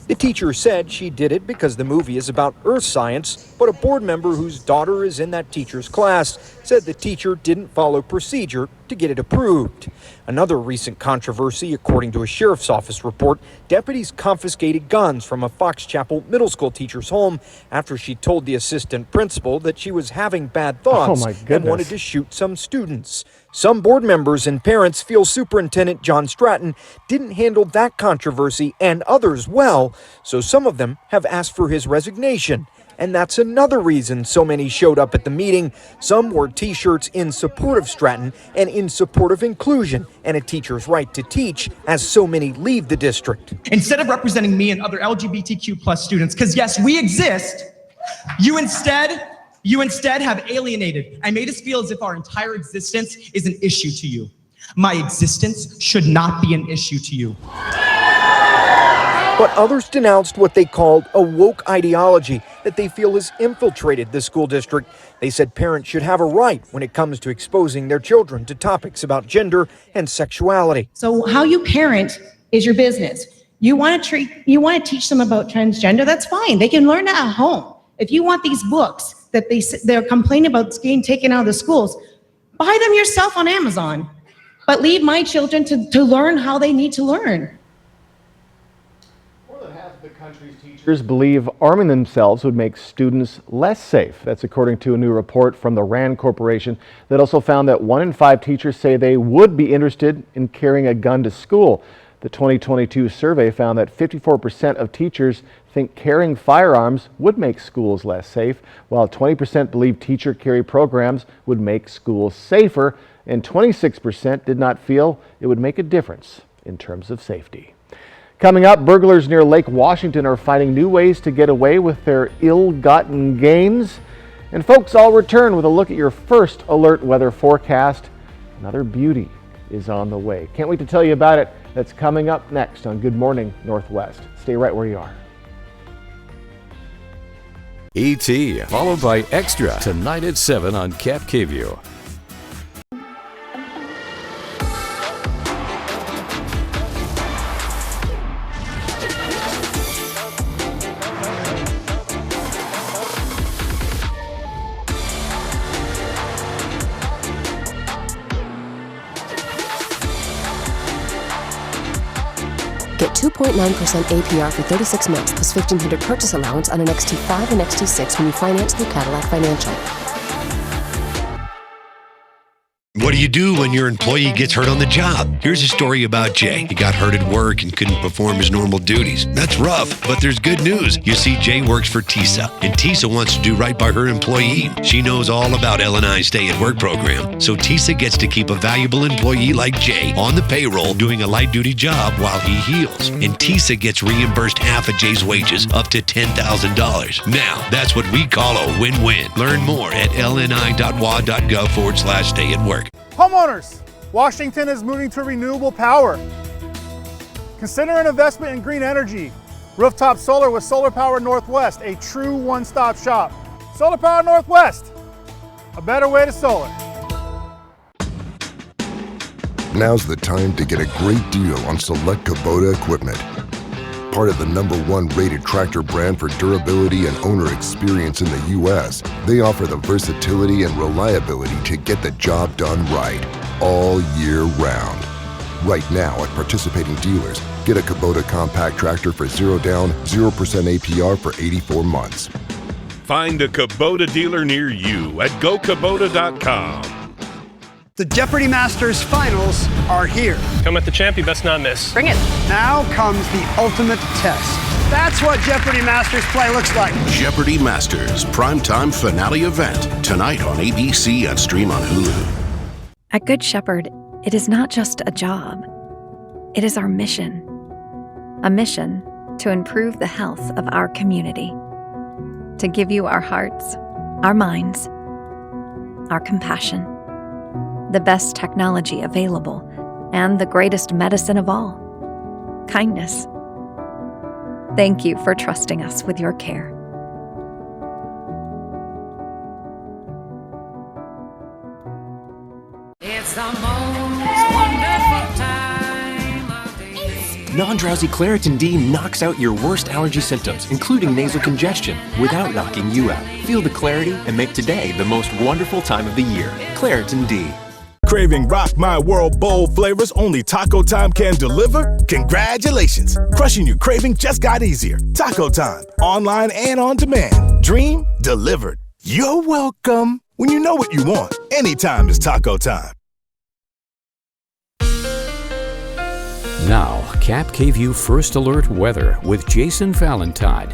The teacher said she did it because the movie is about earth science, but a board member whose daughter is in that teacher's class said the teacher didn't follow procedure to get it approved. Another recent controversy, according to a sheriff's office report, deputies confiscated guns from a Fox Chapel middle school teacher's home after she told the assistant principal that she was having bad thoughts and wanted to shoot some students. Some board members and parents feel Superintendent John Stratton didn't handle that controversy and others well, so some of them have asked for his resignation. And that's another reason so many showed up at the meeting. Some wore t-shirts in support of Stratton and in support of inclusion and a teacher's right to teach, as so many leave the district. Instead of representing me and other LGBTQ plus students, because yes, we exist, you instead have alienated and made us feel as if our entire existence is an issue to you. My existence should not be an issue to you. But others denounced what they called a woke ideology that they feel has infiltrated the school district. They said parents should have a right when it comes to exposing their children to topics about gender and sexuality. So how you parent is your business. You want to teach them about transgender, that's fine. They can learn that at home. If you want these books that they're complaining about being taken out of the schools, buy them yourself on Amazon. But leave my children to learn how they need to learn. Teachers believe arming themselves would make students less safe. That's according to a new report from the RAND Corporation that also found that 1 in 5 teachers say they would be interested in carrying a gun to school. The 2022 survey found that 54% of teachers think carrying firearms would make schools less safe, while 20% believe teacher carry programs would make schools safer, and 26% did not feel it would make a difference in terms of safety. Coming up, burglars near Lake Washington are finding new ways to get away with their ill-gotten gains. And folks, I'll return with a look at your first alert weather forecast. Another beauty is on the way. Can't wait to tell you about it. That's coming up next on Good Morning Northwest. Stay right where you are. E.T. followed by Extra tonight at 7 on Cap KView. Get 2.9% APR for 36 months plus $1,500 purchase allowance on an XT5 and XT6 when you finance through Cadillac Financial. What do you do when your employee gets hurt on the job? Here's a story about Jay. He got hurt at work and couldn't perform his normal duties. That's rough, but there's good news. You see, Jay works for TISA, and TISA wants to do right by her employee. She knows all about L&I's Stay at Work program, so TISA gets to keep a valuable employee like Jay on the payroll doing a light-duty job while he heals. And TISA gets reimbursed half of Jay's wages, up to $10,000. Now, that's what we call a win-win. Learn more at lni.wa.gov/stay at work. Homeowners, Washington is moving to renewable power. Consider an investment in green energy. Rooftop solar with Solar Power Northwest, a true one-stop shop. Solar Power Northwest, a better way to solar. Now's the time to get a great deal on select Kubota equipment. Part of the #1 rated tractor brand for durability and owner experience in the U.S., they offer the versatility and reliability to get the job done right, all year round. Right now at participating dealers, get a Kubota compact tractor for 0 down, 0% APR for 84 months. Find a Kubota dealer near you at gokubota.com. The Jeopardy Masters finals are here. Come at the champ, you best not miss. Bring it. Now comes the ultimate test. That's what Jeopardy Masters play looks like. Jeopardy Masters primetime finale event tonight on ABC and stream on Hulu. At Good Shepherd, it is not just a job. It is our mission. A mission to improve the health of our community. To give you our hearts, our minds, our compassion, the best technology available, and the greatest medicine of all, kindness. Thank you for trusting us with your care. It's the most wonderful time of the year. Non-drowsy Claritin D knocks out your worst allergy symptoms, including nasal congestion, without knocking you out. Feel the clarity and make today the most wonderful time of the year. Claritin D. Craving Rock My World bowl flavors only Taco Time can deliver? Congratulations! Crushing your craving just got easier. Taco Time, online and on demand. Dream delivered. You're welcome. When you know what you want, anytime is Taco Time. Now, Cap KVU First Alert weather with Jason Valentine.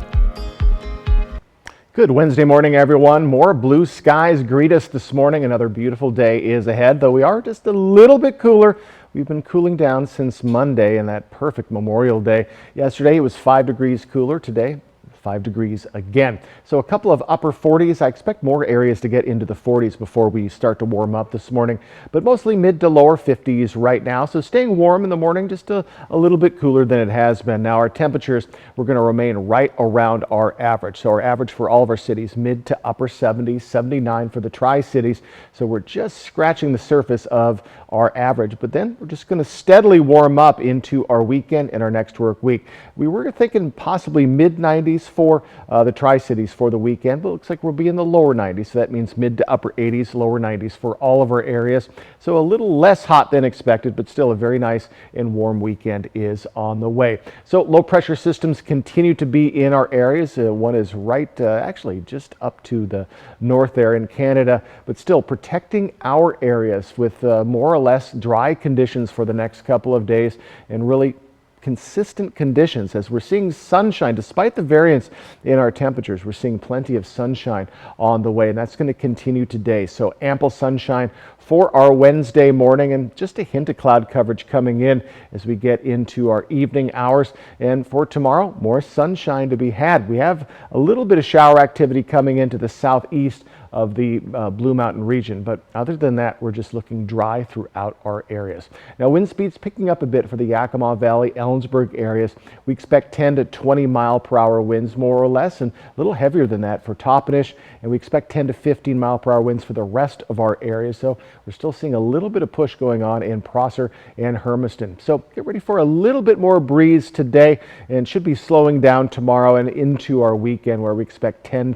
Good Wednesday morning, everyone. More blue skies greet us this morning. Another beautiful day is ahead, though we are just a little bit cooler. We've been cooling down since Monday and that perfect Memorial Day. Yesterday it was 5 degrees cooler. Today, 5 degrees again. So a couple of upper 40s. I expect more areas to get into the 40s before we start to warm up this morning, but mostly mid to lower 50s right now. So staying warm in the morning, just a little bit cooler than it has been. Now our temperatures, we're going to remain right around our average. So our average for all of our cities, mid to upper 70s, 79 for the Tri-Cities. So we're just scratching the surface of our average, but then we're just going to steadily warm up into our weekend and our next work week. We were thinking possibly mid 90s for the Tri-Cities for the weekend, but it looks like we'll be in the lower 90s. So that means mid to upper 80s, lower 90s for all of our areas. So a little less hot than expected, but still a very nice and warm weekend is on the way. So low pressure systems continue to be in our areas. One is right, actually just up to the north there in Canada, but still protecting our areas with more or less dry conditions for the next couple of days and really consistent conditions as we're seeing sunshine. Despite the variance in our temperatures, we're seeing plenty of sunshine on the way, and that's going to continue today. So ample sunshine for our Wednesday morning and just a hint of cloud coverage coming in as we get into our evening hours. And for tomorrow, more sunshine to be had. We have a little bit of shower activity coming into the southeast of the Blue Mountain region, but other than that, we're just looking dry throughout our areas. Now, wind speeds picking up a bit for the Yakima Valley, Ellensburg areas. We expect 10 to 20 mile per hour winds more or less, and a little heavier than that for Toppenish, and we expect 10 to 15 mile per hour winds for the rest of our areas. So we're still seeing a little bit of push going on in Prosser and Hermiston. So get ready for a little bit more breeze today, and should be slowing down tomorrow and into our weekend, where we expect 10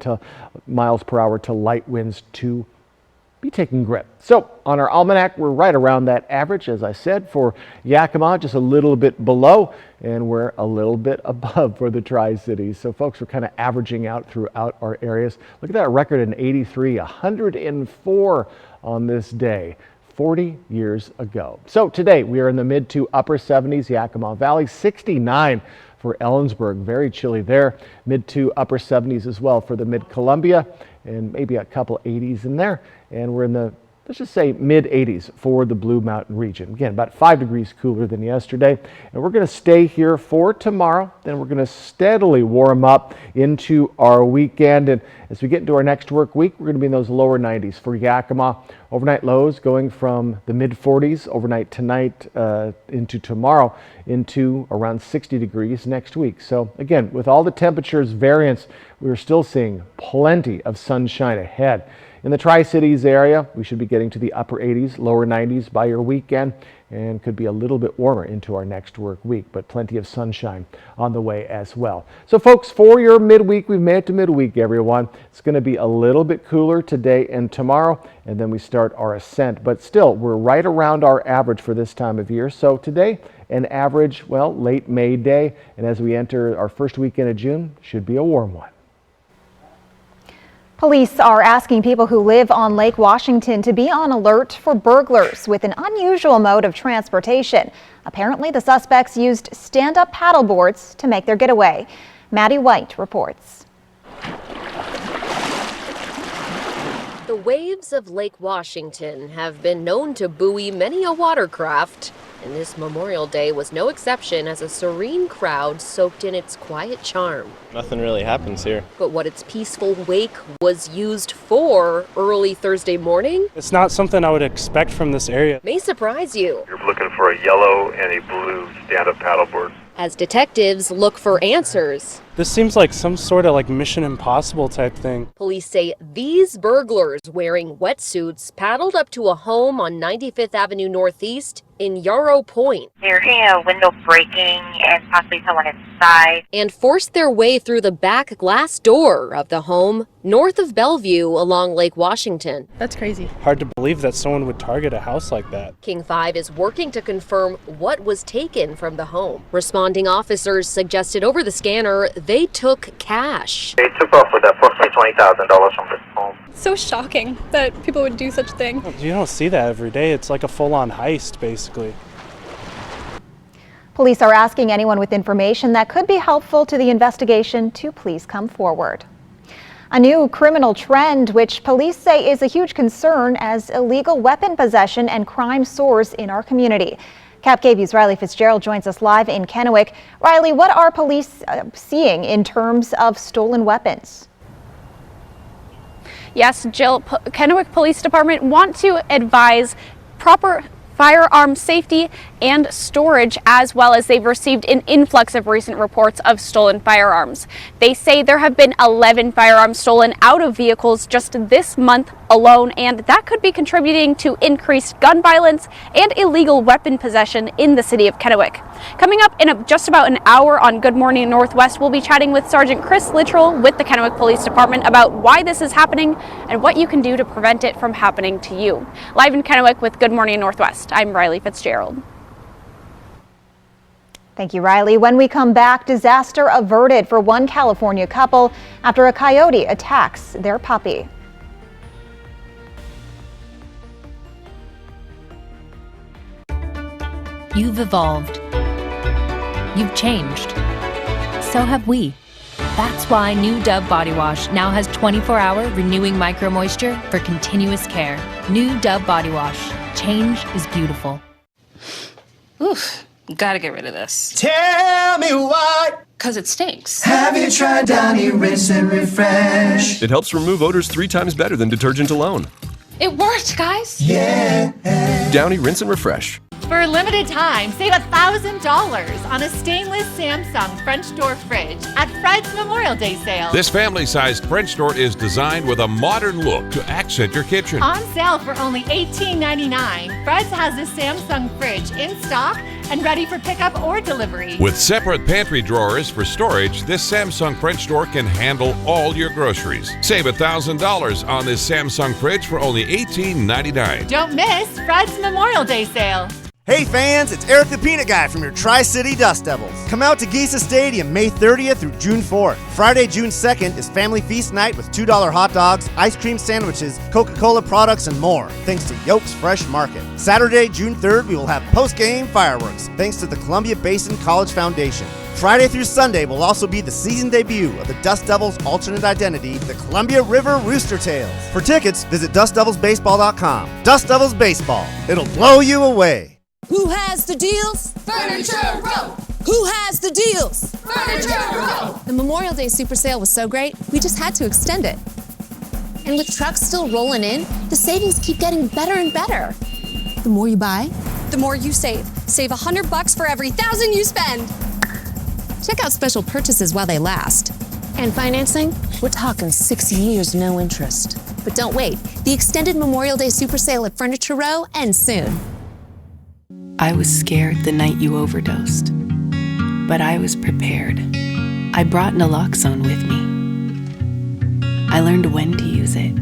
miles per hour to light winds to be taking grip. So on our almanac, we're right around that average, as I said, for Yakima, just a little bit below, and we're a little bit above for the Tri-Cities. So folks, we're kind of averaging out throughout our areas. Look at that record in 83, 104 on this day. 40 years ago. So today we are in the mid to upper 70s, Yakima Valley, 69 for Ellensburg, very chilly there, mid to upper 70s as well for the Mid-Columbia, and maybe a couple 80s in there. And we're in the, let's just say, mid 80s for the Blue Mountain region. Again, about 5 degrees cooler than yesterday. And we're going to stay here for tomorrow. Then we're going to steadily warm up into our weekend. And as we get into our next work week, we're going to be in those lower 90s for Yakima. Overnight lows going from the mid 40s overnight tonight into tomorrow into around 60 degrees next week. So again, with all the temperatures variance, we're still seeing plenty of sunshine ahead. In the Tri-Cities area, we should be getting to the upper 80s, lower 90s by your weekend, and could be a little bit warmer into our next work week, but plenty of sunshine on the way as well. So folks, for your midweek, we've made it to midweek, everyone. It's going to be a little bit cooler today and tomorrow, and then we start our ascent. But still, we're right around our average for this time of year. So today, an average, well, late May day, and as we enter our first weekend of June, should be a warm one. Police are asking people who live on Lake Washington to be on alert for burglars with an unusual mode of transportation. Apparently, the suspects used stand-up paddleboards to make their getaway. Maddie White reports. The waves of Lake Washington have been known to buoy many a watercraft, and this Memorial Day was no exception as a serene crowd soaked in its quiet charm. Nothing really happens here. But what its peaceful wake was used for early Thursday morning It's not something I would expect from this area. may surprise you. You're looking for a yellow and a blue stand-up paddleboard. As detectives look for answers, This seems like some sort of like Mission Impossible type thing. police say these burglars wearing wetsuits paddled up to a home on 95th Avenue Northeast in Yarrow Point. They're hearing a window breaking and possibly someone inside. And forced their way through the back glass door of the home north of Bellevue along Lake Washington. That's crazy. Hard to believe that someone would target a house like that. King 5 is working to confirm what was taken from the home. Responding officers suggested over the scanner they took cash. They took off with approximately $20,000 from this home. So shocking that people would do such a thing. You don't see that every day. It's like a full-on heist, basically. Police are asking anyone with information that could be helpful to the investigation to please come forward. A new criminal trend, which police say is a huge concern as illegal weapon possession and crime soars in our community. Cap KVU's Riley Fitzgerald joins us live in Kennewick. Riley, what are police seeing in terms of stolen weapons? Yes, Jill, Kennewick Police Department want to advise proper firearm safety and storage, as well as they've received an influx of recent reports of stolen firearms. They say there have been 11 firearms stolen out of vehicles just this month alone, and that could be contributing to increased gun violence and illegal weapon possession in the city of Kennewick. Coming up in just about an hour on Good Morning Northwest, we'll be chatting with Sergeant Chris Littrell with the Kennewick Police Department about why this is happening and what you can do to prevent it from happening to you. Live in Kennewick with Good Morning Northwest, I'm Riley Fitzgerald. Thank you, Riley. When we come back, disaster averted for one California couple after a coyote attacks their puppy. You've evolved. You've changed. So have we. That's why new Dove Body Wash now has 24-hour renewing micro moisture for continuous care. New Dove Body Wash. Change is beautiful. Oof, gotta get rid of this. Tell me why. Because it stinks. Have you tried Downy Rinse and Refresh? It helps remove odors 3 times better than detergent alone. It worked, guys. Yeah. Downy Rinse and Refresh. For a limited time, save $1,000 on a stainless Samsung French door fridge at Fred's Memorial Day sale. This family-sized French door is designed with a modern look to accent your kitchen. On sale for only $18.99, Fred's has this Samsung fridge in stock and ready for pickup or delivery. With separate pantry drawers for storage, this Samsung French door can handle all your groceries. Save $1,000 on this Samsung fridge for only $18.99. Don't miss Fred's Memorial Day sale. Hey fans, it's Eric the Peanut Guy from your Tri-City Dust Devils. Come out to Giesa Stadium May 30th through June 4th. Friday, June 2nd is Family Feast Night with $2 hot dogs, ice cream sandwiches, Coca-Cola products, and more, thanks to Yoke's Fresh Market. Saturday, June 3rd, we will have post-game fireworks, thanks to the Columbia Basin College Foundation. Friday through Sunday will also be the season debut of the Dust Devils' alternate identity, the Columbia River Rooster Tails. For tickets, visit DustDevilsBaseball.com. Dust Devils Baseball. It'll blow you away. Who has the deals? Furniture Row! Who has the deals? Furniture Row! The Memorial Day Super Sale was so great, we just had to extend it. And with trucks still rolling in, the savings keep getting better and better. The more you buy, the more you save. Save $100 for every 1,000 you spend. Check out special purchases while they last. And financing? We're talking 6 years, no interest. But don't wait. The extended Memorial Day Super Sale at Furniture Row ends soon. I was scared the night you overdosed, but I was prepared. I brought naloxone with me. I learned when to use it.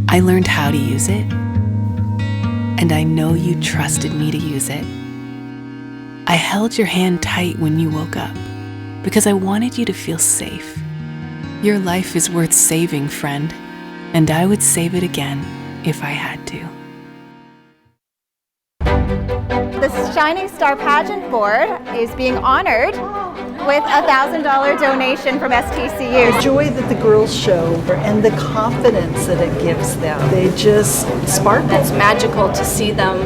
I learned how to use it. And I know you trusted me to use it. I held your hand tight when you woke up because I wanted you to feel safe. Your life is worth saving, friend, and I would save it again if I had to. The Shining Star Pageant Board is being honored with a $1,000 donation from STCU. The joy that the girls show and the confidence that it gives them, they just sparkle. It's magical to see them,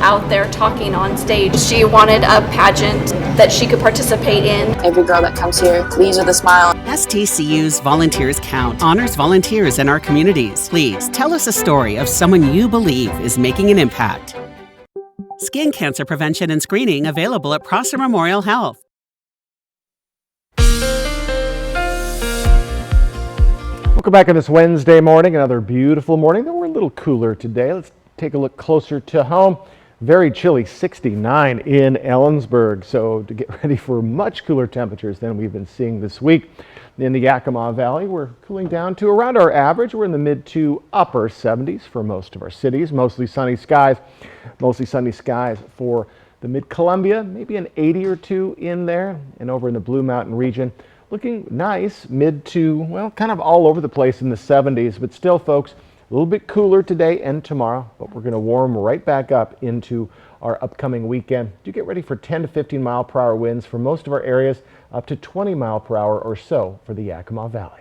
out there talking on stage. She wanted a pageant that she could participate in. Every girl that comes here leaves with a smile. STCU's Volunteers Count honors volunteers in our communities. Please tell us a story of someone you believe is making an impact. Skin cancer prevention and screening available at Prosser Memorial Health. Welcome back on this Wednesday morning, another beautiful morning. We're a little cooler today. Let's take a look closer to home. Very chilly, 69 in Ellensburg. So to get ready for much cooler temperatures than we've been seeing this week. In the Yakima Valley, we're cooling down to around our average. We're in the mid to upper 70s for most of our cities. Mostly sunny skies for the mid-Columbia, maybe an 80 or 2 in there. And over in the Blue Mountain region, looking nice, mid to, well, kind of all over the place in the 70s. But still, folks, a little bit cooler today and tomorrow. But we're going to warm right back up into our upcoming weekend. Do get ready for 10 to 15 mile per hour winds for most of our areas, up to 20 mile per hour or so for the Yakima Valley.